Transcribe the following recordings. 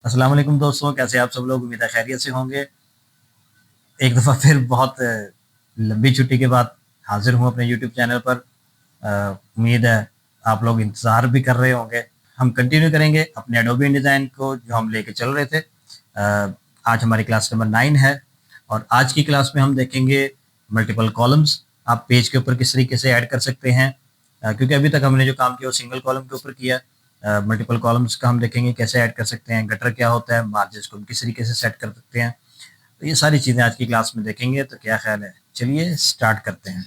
अस्सलाम वालेकुम दोस्तों, कैसे आप सब लोग? उम्मीद है खैरियत से होंगे। एक दफ़ा फिर बहुत लंबी छुट्टी के बाद हाज़िर हूँ अपने यूट्यूब चैनल पर। उम्मीद है आप लोग इंतज़ार भी कर रहे होंगे। हम कंटिन्यू करेंगे अपने एडोबी इंडिज़ाइन को जो हम लेके चल रहे थे। आज हमारी क्लास नंबर 9 है और आज की क्लास में हम देखेंगे मल्टीपल कॉलम्स। आप पेज के ऊपर किस तरीके से ऐड कर सकते हैं। क्योंकि अभी तक हमने जो काम किया वो सिंगल कॉलम के ऊपर किया। मल्टीपल कॉलम्स का हम देखेंगे कैसे ऐड कर सकते हैं, गटर क्या होता है, मार्जिन्स को हम किस तरीके से सेट कर सकते हैं। तो ये सारी चीज़ें आज की क्लास में देखेंगे, तो क्या ख्याल है? चलिए स्टार्ट करते हैं।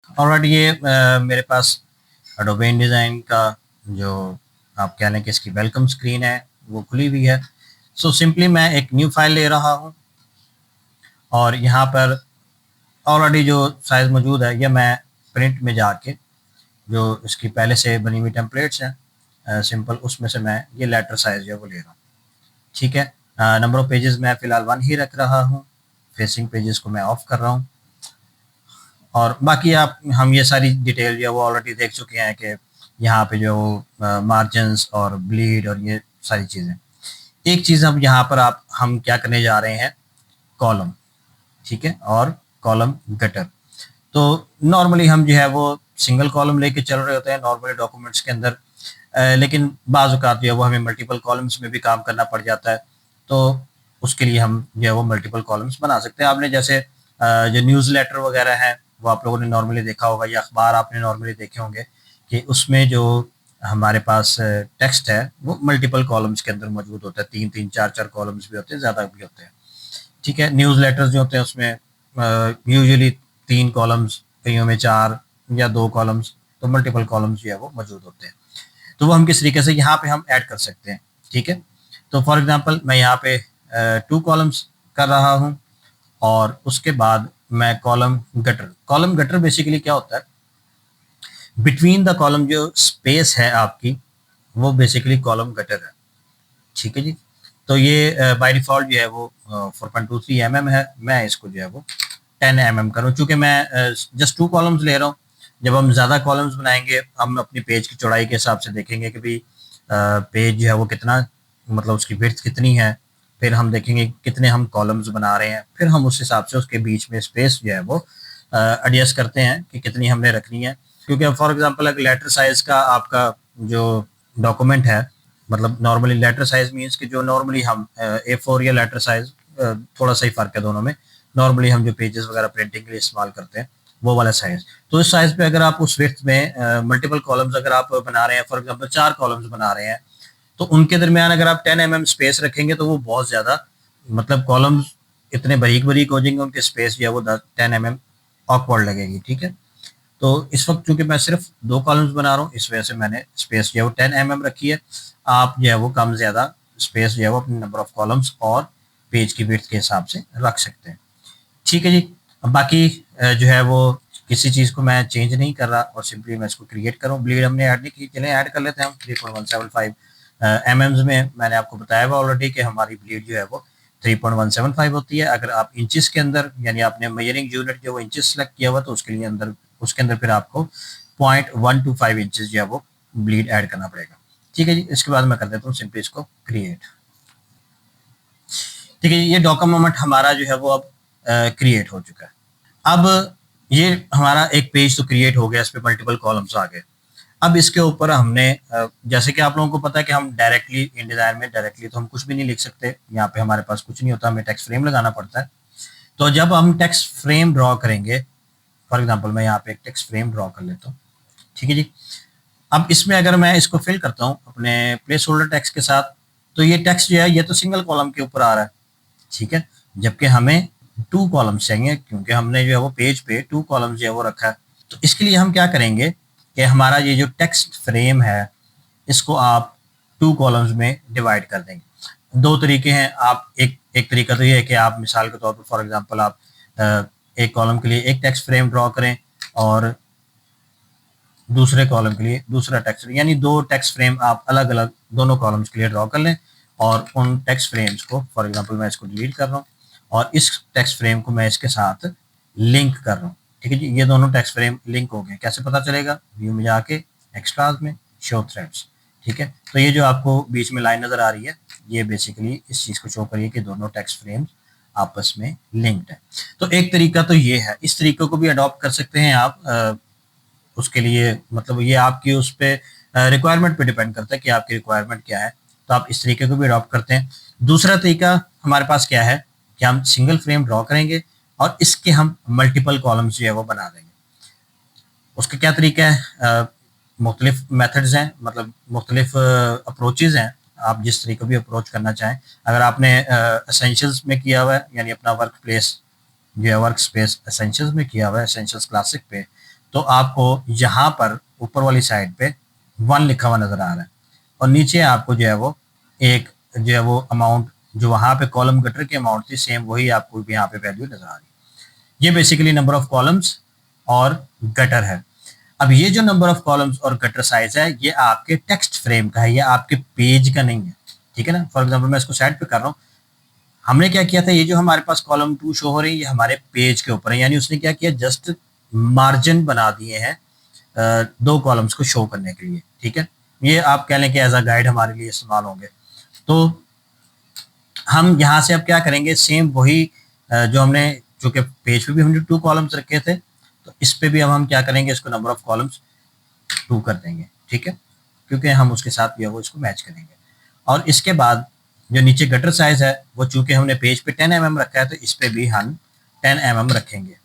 ऑलराइट, ये मेरे पास एडोबे इंडिज़ाइन का जो आप कह लें कि इसकी वेलकम स्क्रीन है वो खुली हुई है। सो सिंपली मैं एक न्यू फाइल ले रहा हूँ और यहाँ पर ऑलरेडी जो साइज़ मौजूद है, ये मैं प्रिंट में जाके जो इसकी पहले से बनी हुई टेम्पलेट्स हैं सिंपल, उसमें से मैं ये लेटर साइज़ जो है वो ले रहा हूँ। ठीक है। नंबर ऑफ पेजेस मैं फ़िलहाल 1 ही रख रहा हूँ। फेसिंग पेजेस को मैं ऑफ कर रहा हूँ और बाकी आप हम ये सारी डिटेल जो है वो ऑलरेडी देख चुके हैं कि यहाँ पे जो मार्जिन्स और ब्लीड और ये सारी चीज़ें। एक चीज़ अब यहाँ पर आप हम क्या करने जा रहे हैं, कॉलम, ठीक है, और कॉलम गटर। तो नॉर्मली हम जो है वो सिंगल कॉलम लेके चल रहे होते हैं नॉर्मली डॉक्यूमेंट्स के अंदर, लेकिन बाज़ औक़ात जो है वो हमें मल्टीपल कॉलम्स में भी काम करना पड़ जाता है। तो उसके लिए हम जो है वो मल्टीपल कॉलम्स बना सकते हैं। आपने जैसे जो न्यूज़लेटर वगैरह हैं वो आप लोगों ने नॉर्मली देखा होगा, या अखबार आपने नॉर्मली देखे होंगे कि उसमें जो हमारे पास टेक्स्ट है वो मल्टीपल कॉलम्स के अंदर मौजूद होता है। 3-3, 4-4 कॉलम्स भी होते हैं, ज़्यादा भी होते हैं। ठीक है। न्यूज़लेटर्स जो होते हैं उसमें यूजुअली 3 कॉलम्स, कईयों में 4 या 2 कॉलम्स, तो मल्टीपल कॉलम्स जो है वो मौजूद होते हैं। तो वो हम किस तरीके से यहाँ पे हम ऐड कर सकते हैं। ठीक है। तो फॉर एग्जांपल मैं यहाँ पे 2 कॉलम्स कर रहा हूँ और उसके बाद मैं कॉलम गटर बेसिकली क्या होता है, बिटवीन द कॉलम जो स्पेस है आपकी, वो बेसिकली कॉलम गटर है। ठीक है जी। तो ये बाय डिफ़ॉल्ट जो है वो 4.23 है। मैं इसको जो है वो 10 करूँ, चूँकि मैं जस्ट 2 कॉलम्स ले रहा हूँ। जब हम ज़्यादा कॉलम्स बनाएँगे, हम अपनी पेज की चौड़ाई के हिसाब से देखेंगे कि भई पेज जो है वो कितना, मतलब उसकी विड्थ कितनी है। फिर हम देखेंगे कितने हम कॉलम्स बना रहे हैं। फिर हम उस हिसाब से उसके बीच में स्पेस जो है वो एडजस्ट करते हैं कि कितनी हमने रखनी है। क्योंकि फॉर एग्ज़ाम्पल अगर लेटर साइज़ का आपका जो डॉक्यूमेंट है, मतलब नॉर्मली लेटर साइज़ मीन्स कि जो नॉर्मली हम A4 या लेटर साइज़, थोड़ा सा ही फ़र्क है दोनों में। नॉर्मली हम जो पेजेस वगैरह प्रिंटिंग के लिए इस्तेमाल करते हैं, वो वाला साइज़। तो इस साइज़ पे अगर आप उस विड्थ में मल्टीपल कॉलम्स अगर आप बना रहे हैं, फॉर एग्ज़ाम्पल 4 कॉलम्स बना रहे हैं, तो उनके दरमियान अगर आप 10 स्पेस रखेंगे तो वो बहुत ज़्यादा, मतलब कॉलम्स इतने बारीक-बारीक हो जाएँगे, उनकी स्पेस जो है वो 10 ऑकवर्ड लगेगी। ठीक है। तो इस वक़्त चूँकि मैं सिर्फ़ 2 कॉलम्स बना रहा हूँ, इस वजह से मैंने स्पेस जो है वो 10 रखी है। आप जो है वो कम ज़्यादा स्पेस जो है वो अपने नंबर ऑफ कॉलम्स और पेज की विड्थ के हिसाब से रख सकते हैं। ठीक है जी। अब बाकी जो है वो किसी चीज़ को मैं चेंज नहीं कर रहा और सिंपली मैं इसको क्रिएट कर रहा हूँ। ब्लीड हमने ऐड नहीं की, चलें ऐड कर लेते हैं हम 3.175 एमएम्स में। मैंने आपको बताया हुआ ऑलरेडी कि हमारी ब्लीड जो है वो 3.175 होती है। अगर आप इंचेस के अंदर, यानी आपने मेजरिंग यूनिट जो वो इंचेस सेलेक्ट किया हुआ, तो उसके अंदर फिर आपको 0.125 इंचेस जो है वो ब्लीड ऐड करना पड़ेगा। ठीक है जी। इसके बाद मैं कर देता हूँ सिंपली इसको क्रिएट। ठीक है, ये डॉक्यूमेंट हमारा जो है वो अब क्रिएट हो चुका है। अब ये हमारा एक पेज तो क्रिएट हो गया, इस पे मल्टीपल कॉलम्स आ गए। अब इसके ऊपर हमने जैसे कि आप लोगों को पता है कि हम डायरेक्टली InDesign में डायरेक्टली तो हम कुछ भी नहीं लिख सकते। यहाँ पे हमारे पास कुछ नहीं होता, हमें टेक्स्ट फ्रेम लगाना पड़ता है। तो जब हम टेक्स्ट फ्रेम ड्रॉ करेंगे, फॉर एग्जांपल मैं यहाँ पे एक टेक्स्ट फ्रेम ड्रॉ कर लेता हूँ। ठीक है जी। अब इसमें अगर मैं इसको फिल करता हूँ अपने प्लेस होल्डर टेक्स्ट के साथ, तो ये टेक्स्ट जो है ये तो सिंगल कॉलम के ऊपर आ रहा है। ठीक है। जबकि हमें 2 कॉलम्स चाहिए, क्योंकि हमने जो है वो पेज पे 2 कॉलम्स जो है वो रखा है। तो इसके लिए हम क्या करेंगे कि हमारा ये जो टेक्स्ट फ्रेम है, इसको आप 2 कॉलम्स में डिवाइड कर देंगे। 2 तरीके हैं। आप एक तरीका तो ये है कि आप मिसाल के तौर पर फॉर एग्जांपल आप एक कॉलम के लिए एक टेक्स्ट फ्रेम ड्रॉ करें और दूसरे कॉलम के लिए दूसरा टेक्स्ट, यानी 2 टेक्स्ट फ्रेम आप अलग-अलग दोनों कॉलम्स के लिए ड्रॉ कर लें और उन टेक्स्ट फ्रेम्स को, फॉर एग्जांपल मैं इसको डिलीट कर रहा हूँ और इस टेक्स्ट फ्रेम को मैं इसके साथ लिंक कर रहा हूँ। ठीक है जी, ये दोनों टेक्स्ट फ्रेम लिंक हो गए। कैसे पता चलेगा? व्यू में जाके एक्स्ट्राज में शो थ्रेड्स। ठीक है, तो ये जो आपको बीच में लाइन नजर आ रही है, ये बेसिकली इस चीज को शो करिए कि दोनों टेक्स्ट फ्रेम्स आपस में लिंक्ड है। तो एक तरीका तो ये है, इस तरीके को भी अडॉप्ट कर सकते हैं आप। उसके लिए मतलब ये आपकी उस पे रिक्वायरमेंट पे डिपेंड करता है कि आपकी रिक्वायरमेंट क्या है, तो आप इस तरीके को भी अडॉप्ट करते हैं। दूसरा तरीका हमारे पास क्या है कि हम सिंगल फ्रेम ड्रॉ करेंगे और इसके हम मल्टीपल कॉलम्स जो है वो बना देंगे। उसका क्या तरीका है? मुख्तलिफ मेथड्स हैं, मतलब मुख्तलिफ अप्रोचेज हैं, आप जिस तरीके भी अप्रोच करना चाहें। अगर आपने एसेंशियल्स में किया हुआ है, यानी अपना वर्क प्लेस जो है वर्क स्पेस एसेंशियल्स में किया हुआ है, एसेंशियल्स क्लासिक पे, तो आपको यहाँ पर ऊपर वाली साइड पे 1 लिखा हुआ नजर आ रहा है और नीचे आपको जो है वो एक जो है वो अमाउंट जो वहाँ पे कॉलम गटर की अमाउंट थी, सेम वही आपको भी यहाँ पे वैल्यू नजर आ रही है। ये बेसिकली नंबर ऑफ कॉलम्स और गटर है। अब ये जो नंबर ऑफ कॉलम्स और गटर साइज है, ये आपके टेक्स्ट फ्रेम का है, ये आपके पेज का नहीं है। ठीक है ना, फॉर एग्जाम्पल मैं इसको साइड पे कर रहा हूँ। हमने क्या किया था, ये जो हमारे पास कॉलम 2 शो हो रही है, ये हमारे पेज के ऊपर है, यानी उसने क्या किया, जस्ट मार्जिन बना दिए हैं 2 कॉलम्स को शो करने के लिए। ठीक है, ये आप कह लें कि एज अ गाइड हमारे लिए इस्तेमाल होंगे। तो हम यहाँ से अब क्या करेंगे, सेम वही जो हमने, चूंकि पेज पे भी हमने 2 कॉलम्स रखे थे, तो इस पे भी अब हम क्या करेंगे, इसको नंबर ऑफ कॉलम्स 2 कर देंगे। ठीक है, क्योंकि हम उसके साथ भी है वो इसको मैच करेंगे। और इसके बाद जो नीचे गटर साइज है, वो चूंकि हमने पेज पे 10 mm रखा है, तो इस पे भी हम 10 mm रखेंगे।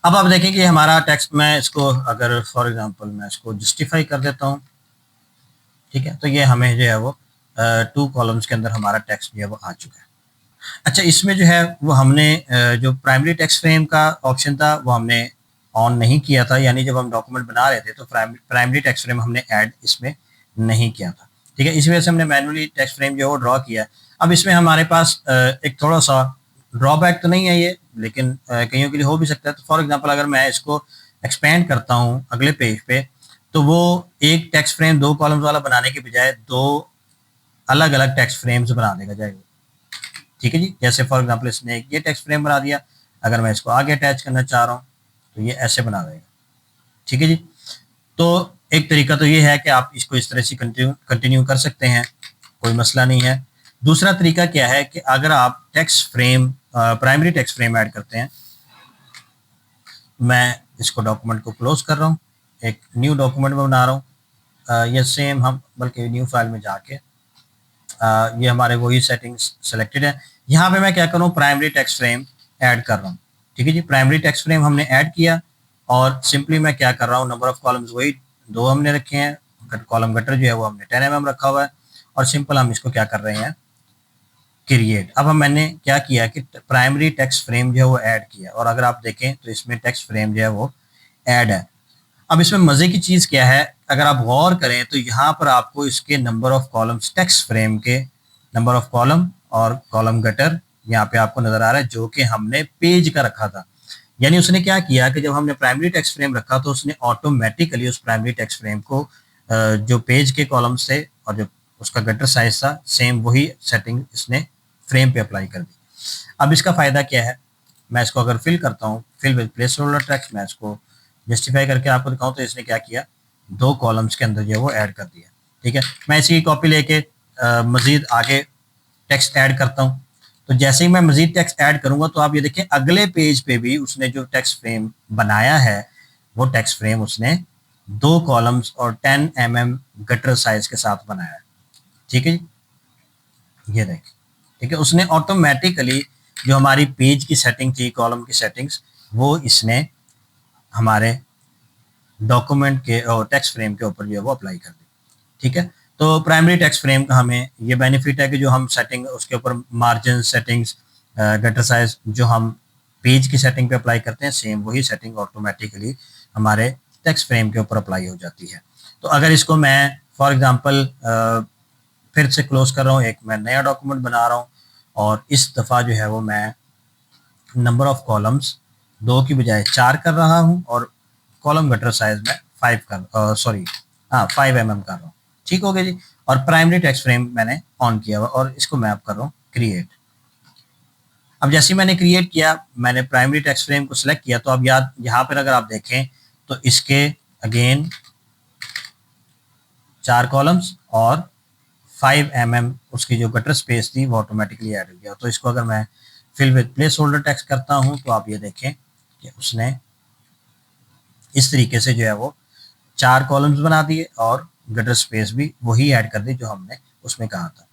अब आप देखें कि हमारा टेक्स्ट, मैं इसको अगर फॉर एग्जांपल मैं इसको जस्टिफाई कर देता हूँ। ठीक है, तो ये हमें जो है वो 2 कॉलम्स के अंदर हमारा टेक्स्ट जो है वो आ चुका है। अच्छा, इसमें जो है वो हमने जो प्राइमरी टेक्स्ट फ्रेम का ऑप्शन था वो हमने ऑन नहीं किया था, यानी जब हम डॉक्यूमेंट बना रहे थे तो प्राइमरी टेक्स्ट फ्रेम हमने ऐड इसमें नहीं किया था। ठीक है, इस वजह से हमने मैनुअली टेक्स्ट फ्रेम जो है वो ड्रॉ किया है। अब इसमें हमारे पास एक थोड़ा सा ड्रॉबैक तो नहीं है ये, लेकिन कईयों के लिए हो भी सकता है। तो फॉर एग्जाम्पल अगर मैं इसको एक्सपेंड करता हूँ अगले पेज पे, तो वो एक टेक्स्ट फ्रेम 2 कॉलम्स वाला बनाने के बजाय 2 अलग अलग टेक्स्ट फ्रेम्स बना देगा जाएगा। ठीक है जी, जैसे फॉर एग्जांपल इसने एक ये टेक्स्ट फ्रेम बना दिया, अगर मैं इसको आगे अटैच करना चाह रहा हूँ तो ये ऐसे बना देगा। ठीक है जी, तो एक तरीका तो ये है कि आप इसको इस तरह से कंटिन्यू कर सकते हैं, कोई मसला नहीं है। दूसरा तरीका क्या है कि अगर आप text frame primary text frame add करते हैं, मैं इसको डॉक्यूमेंट को क्लोज कर रहा हूँ, एक न्यू डॉक्यूमेंट में बना रहा हूँ। ये सेम हम बल्कि न्यू फाइल में जाके ये हमारे वही सेटिंग्स सेलेक्टेड है। यहाँ पे मैं क्या कर रहा हूँ, प्राइमरी टेक्स्ट फ्रेम ऐड कर रहा हूँ। ठीक है जी, प्राइमरी टेक्स्ट फ्रेम हमने ऐड किया और सिंपली मैं क्या कर रहा हूँ, नंबर ऑफ कॉलम्स वही 2 हमने रखे हैं, कॉलम गटर जो है वो हमने 10 mm रखा हुआ है और सिंपल हम इसको क्या कर रहे हैं, क्रिएट। अब हम मैंने क्या किया कि प्राइमरी टेक्स्ट फ्रेम जो है वो ऐड किया और अगर आप देखें तो इसमें टेक्स्ट फ्रेम जो है वो ऐड है। अब इसमें मजे की चीज क्या है, अगर आप गौर करें तो यहाँ पर आपको इसके number of columns, text frame के नंबर ऑफ कॉलम और कॉलम गटर यहाँ पे आपको नजर आ रहा है, जो कि हमने पेज का रखा था। यानी उसने क्या किया कि जब हमने प्राइमरी टेक्स्ट फ्रेम रखा तो उसने ऑटोमेटिकली उस प्राइमरी टेक्स्ट फ्रेम को जो पेज के कॉलम्स थे और जो उसका गटर साइज था, सेम वही सेटिंग इसने फ्रेम पे अप्लाई कर दी। अब इसका फायदा क्या है, मैं इसको अगर फिल करता हूँ, fill with placeholder text, मैं इसको जस्टिफाई करके आपको दिखाऊं तो इसने क्या किया, 2 कॉलम्स के अंदर जो है वो ऐड कर दिया। ठीक है, मैं इसी की कॉपी लेके मजीद आगे टेक्स्ट ऐड करता हूँ। तो जैसे ही मैं मजीद टेक्स्ट ऐड करूंगा तो आप ये देखें अगले पेज पे भी उसने जो टेक्स्ट फ्रेम बनाया है, वो टेक्स्ट फ्रेम उसने 2 कॉलम्स और 10 mm गटर साइज के साथ बनाया है। ठीक है, ये देखें। ठीक है, उसने ऑटोमेटिकली जो हमारी पेज की सेटिंग थी, कॉलम की सेटिंग्स, वो इसने हमारे डॉक्यूमेंट के और टेक्स्ट फ्रेम के ऊपर जो है वो अप्लाई कर दी। ठीक है, तो प्राइमरी टेक्स्ट फ्रेम का हमें ये बेनिफिट है कि जो हम सेटिंग उसके ऊपर मार्जिन सेटिंग्स, गटर साइज जो हम पेज की सेटिंग पे अप्लाई करते हैं, सेम वही सेटिंग ऑटोमेटिकली हमारे टेक्स्ट फ्रेम के ऊपर अप्लाई हो जाती है। तो अगर इसको मैं फॉर एग्जांपल फिर से क्लोज कर रहा हूँ, एक मैं नया डॉक्यूमेंट बना रहा हूँ और इस दफ़ा जो है वो मैं नंबर ऑफ कॉलम्स 2 की बजाय 4 कर रहा हूँ और कॉलम गटर साइज में 5 mm कर रहा हूँ। ठीक हो गया जी, और प्राइमरी टेक्स्ट फ्रेम मैंने ऑन किया हुआ और इसको मैं अब कर रहा हूँ क्रिएट। अब जैसे ही मैंने क्रिएट किया, मैंने प्राइमरी टेक्स्ट फ्रेम को सिलेक्ट किया, तो अब याद यहाँ पर अगर आप देखें तो इसके अगेन 4 कॉलम्स और 5 mm उसकी जो गटर स्पेस थी वो ऑटोमेटिकली ऐड हो गया। तो इसको अगर मैं fill with placeholder text करता हूँ तो आप ये देखें कि उसने इस तरीके से जो है वो 4 कॉलम्स बना दिए और गटर स्पेस भी वही ऐड कर दी जो हमने उसमें कहा था।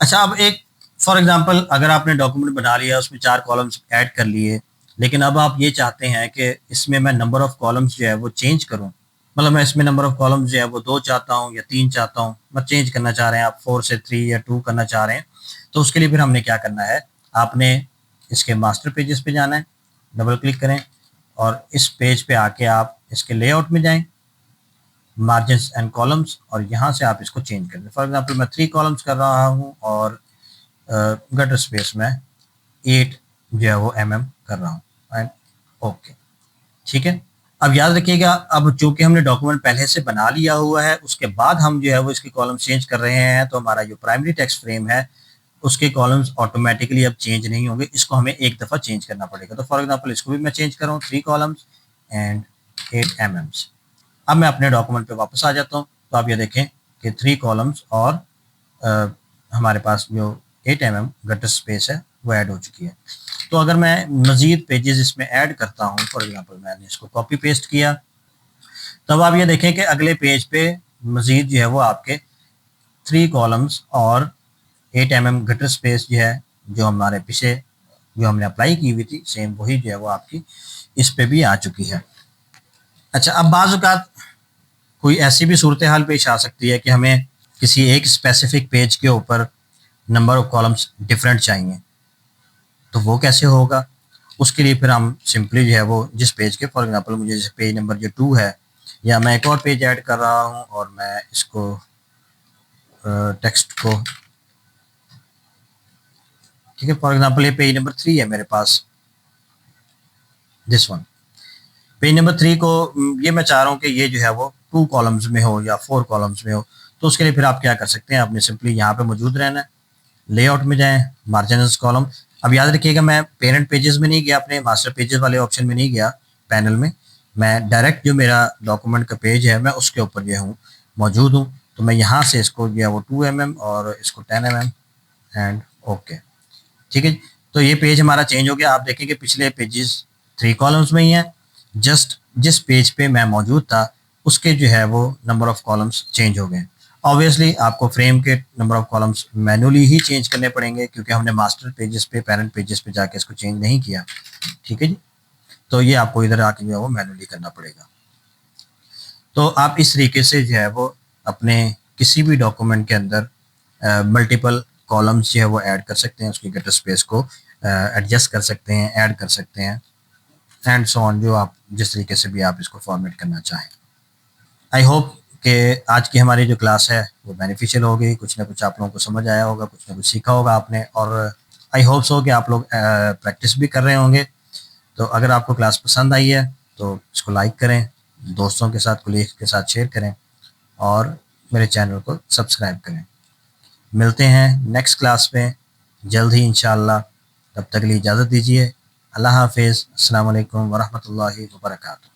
अच्छा, अब एक फॉर एग्जांपल अगर आपने डॉक्यूमेंट बना लिया, उसमें 4 कॉलम्स ऐड कर लिए, लेकिन अब आप ये चाहते हैं कि इसमें मैं नंबर ऑफ कॉलम्स जो है वो चेंज करूं, मतलब मैं इसमें नंबर ऑफ कॉलम्स जो है वो 2 चाहता हूं या 3 चाहता हूं, मैं चेंज करना चाह रहे हैं, आप 4 से 3 या 2 करना चाह रहे हैं, तो उसके लिए फिर हमने क्या करना है, आपने इसके मास्टर पेजेस पे जाना है, डबल क्लिक करें और इस पेज पे आके आप इसके लेआउट में जाएं, मार्जिन्स एंड कॉलम्स, और यहाँ से आप इसको चेंज कर दें। फॉर एग्जांपल मैं 3 कॉलम्स कर रहा हूँ और गटर स्पेस में 8 जो है वो mm कर रहा हूँ एंड ओके, ठीक है। अब याद रखिएगा, अब चूंकि हमने डॉक्यूमेंट पहले से बना लिया हुआ है, उसके बाद हम जो है वो इसके कॉलम्स चेंज कर रहे हैं, तो हमारा जो प्राइमरी टेक्स्ट फ्रेम है उसके कॉलम्स ऑटोमेटिकली अब चेंज नहीं होंगे, इसको हमें एक दफ़ा चेंज करना पड़ेगा। तो फॉर एग्जांपल इसको भी मैं चेंज कर रहा हूँ, 3 कॉलम्स एंड 8 mm। अब मैं अपने डॉक्यूमेंट पे वापस आ जाता हूँ, तो आप ये देखें कि 3 कॉलम्स और हमारे पास जो 8 mm गटर स्पेस है वो ऐड हो चुकी है। तो अगर मैं मज़ीद पेजेस इसमें ऐड करता हूँ, फॉर एग्जांपल मैंने इसको कॉपी पेस्ट किया, तब आप ये देखें कि अगले पेज पे मज़ीद जो है वो आपके 3 कॉलम्स और 8 mm गटर स्पेस जो है, जो हमारे पीछे जो हमने अप्लाई की हुई थी, सेम वही जो है वो आपकी इस पे भी आ चुकी है। अच्छा, अब बाज़ औक़ात कोई ऐसी भी सूरत हाल पेश आ सकती है कि हमें किसी एक स्पेसिफिक पेज के ऊपर नंबर ऑफ कॉलम्स डिफरेंट चाहिए, तो वो कैसे होगा? उसके लिए फिर हम सिंपली जो है वो जिस पेज के, फॉर एग्जांपल मुझे जैसे पेज नंबर जो 2 है, या मैं एक और पेज ऐड कर रहा हूँ और मैं इसको टेक्स्ट को, ठीक है, फॉर एग्जांपल ये पेज नंबर 3 है मेरे पास, दिस वन पेज नंबर 3 को ये मैं चाह रहा हूँ कि ये जो है वो 2 कॉलम्स में हो या 4 कॉलम्स में हो, तो उसके लिए फिर आप क्या कर सकते हैं, आपने सिंपली यहाँ पे मौजूद रहना है, लेआउट में जाएं, मार्जिनस कॉलम। अब याद रखिएगा मैं पेरेंट पेजेस में नहीं गया, अपने मास्टर पेजेस वाले ऑप्शन में नहीं गया पैनल में, मैं डायरेक्ट जो मेरा डॉक्यूमेंट का पेज है मैं उसके ऊपर जो हूँ मौजूद हूँ, तो मैं यहाँ से इसको जो है वो 2 mm और इसको 10 mm एंड ओके, ठीक है। तो ये पेज हमारा चेंज हो गया। आप देखें कि पिछले पेजेस 3 कॉलम्स में ही है, जस्ट जिस पेज पे मैं मौजूद था उसके जो है वो नंबर ऑफ कॉलम्स चेंज हो गए। ऑब्वियसली आपको फ्रेम के number of columns manually he change करने पड़ेंगे, क्योंकि हमने मास्टर पेजेस पे, पेरेंट पेजेस पे जाके इसको चेंज नहीं किया, ठीक है जी। तो ये आपको इधर आके जो है वो मैनुअली करना पड़ेगा। तो आप इस तरीके से जो है वो अपने किसी भी डॉक्यूमेंट के अंदर मल्टीपल कॉलम्स जो है वो ऐड कर सकते हैं, उसकी गटर स्पेस को एडजस्ट कर सकते हैं, ऐड कर सकते हैं एंड सो ऑन, जो आप जिस तरीके से भी आप इसको फॉर्मेट करना चाहें। आई होप कि आज की हमारी जो क्लास है वो बेनिफिशियल होगी, कुछ ना कुछ आप लोगों को समझ आया होगा, कुछ ना कुछ सीखा होगा आपने, और आई होप सो कि आप लोग प्रैक्टिस भी कर रहे होंगे। तो अगर आपको क्लास पसंद आई है तो इसको लाइक करें, दोस्तों के साथ, कोलीग्स के साथ शेयर करें और मेरे चैनल को सब्सक्राइब करें। मिलते हैं नेक्स्ट क्लास में जल्द ही इंशाअल्लाह। तब तक के लिए इजाज़त दीजिए। अल्लाह हाफिज़। अस्सलाम वालेकुम वरहमतुल्लाहि वबरकातुहू।